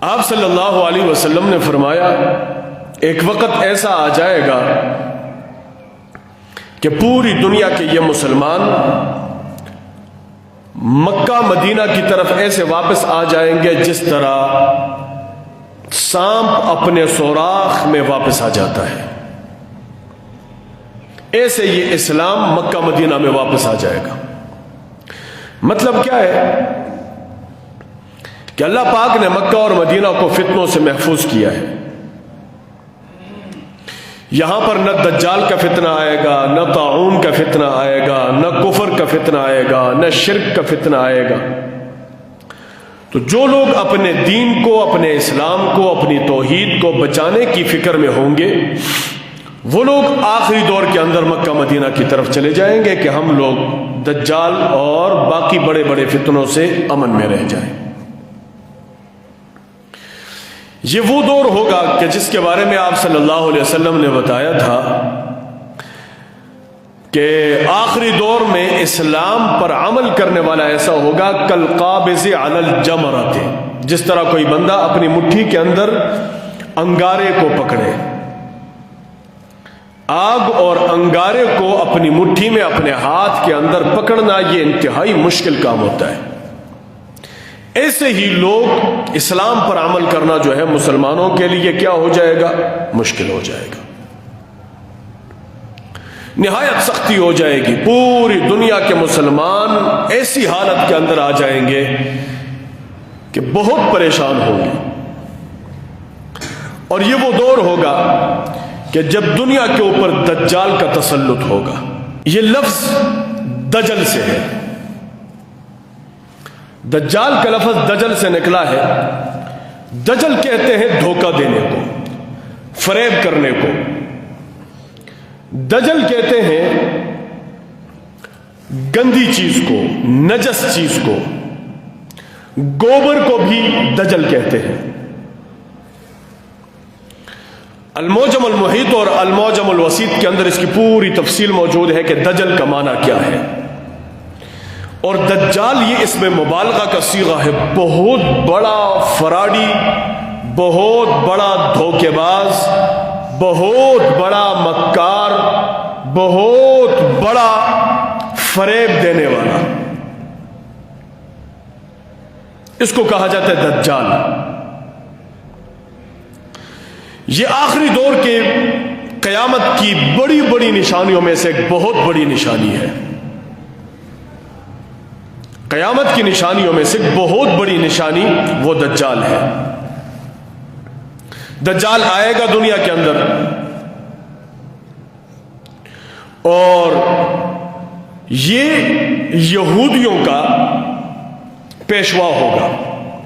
آپ صلی اللہ علیہ وسلم نے فرمایا ایک وقت ایسا آ جائے گا کہ پوری دنیا کے یہ مسلمان مکہ مدینہ کی طرف ایسے واپس آ جائیں گے جس طرح سانپ اپنے سوراخ میں واپس آ جاتا ہے، ایسے یہ اسلام مکہ مدینہ میں واپس آ جائے گا۔ مطلب کیا ہے کہ اللہ پاک نے مکہ اور مدینہ کو فتنوں سے محفوظ کیا ہے۔ یہاں پر نہ دجال کا فتنہ آئے گا، نہ طاعون کا فتنہ آئے گا، نہ کفر کا فتنہ آئے گا، نہ شرک کا فتنہ آئے گا۔ تو جو لوگ اپنے دین کو، اپنے اسلام کو، اپنی توحید کو بچانے کی فکر میں ہوں گے، وہ لوگ آخری دور کے اندر مکہ مدینہ کی طرف چلے جائیں گے کہ ہم لوگ دجال اور باقی بڑے بڑے فتنوں سے امن میں رہ جائیں۔ یہ وہ دور ہوگا کہ جس کے بارے میں آپ صلی اللہ علیہ وسلم نے بتایا تھا کہ آخری دور میں اسلام پر عمل کرنے والا ایسا ہوگا کالقابض علی الجمرۃ، جس طرح کوئی بندہ اپنی مٹھی کے اندر انگارے کو پکڑے۔ آگ اور انگارے کو اپنی مٹھی میں، اپنے ہاتھ کے اندر پکڑنا یہ انتہائی مشکل کام ہوتا ہے۔ ایسے ہی لوگ اسلام پر عمل کرنا جو ہے مسلمانوں کے لیے کیا ہو جائے گا؟ مشکل ہو جائے گا، نہایت سختی ہو جائے گی۔ پوری دنیا کے مسلمان ایسی حالت کے اندر آ جائیں گے کہ بہت پریشان ہوں گے۔ اور یہ وہ دور ہوگا کہ جب دنیا کے اوپر دجال کا تسلط ہوگا۔ یہ لفظ دجل سے ہے، دجال کا لفظ دجل سے نکلا ہے۔ دجل کہتے ہیں دھوکہ دینے کو، فریب کرنے کو۔ دجل کہتے ہیں گندی چیز کو، نجس چیز کو، گوبر کو بھی دجل کہتے ہیں۔ المعجم المحیط اور المعجم الوسیط کے اندر اس کی پوری تفصیل موجود ہے کہ دجل کا معنی کیا ہے۔ اور دجال یہ اس میں مبالغہ کا صیغہ ہے، بہت بڑا فراڈی، بہت بڑا دھوکے باز، بہت بڑا مکار، بہت بڑا فریب دینے والا، اس کو کہا جاتا ہے دجال۔ یہ آخری دور کے قیامت کی بڑی بڑی نشانیوں میں سے ایک بہت بڑی نشانی ہے۔ قیامت کی نشانیوں میں سے بہت بڑی نشانی وہ دجال ہے۔ دجال آئے گا دنیا کے اندر اور یہ یہودیوں کا پیشوا ہوگا۔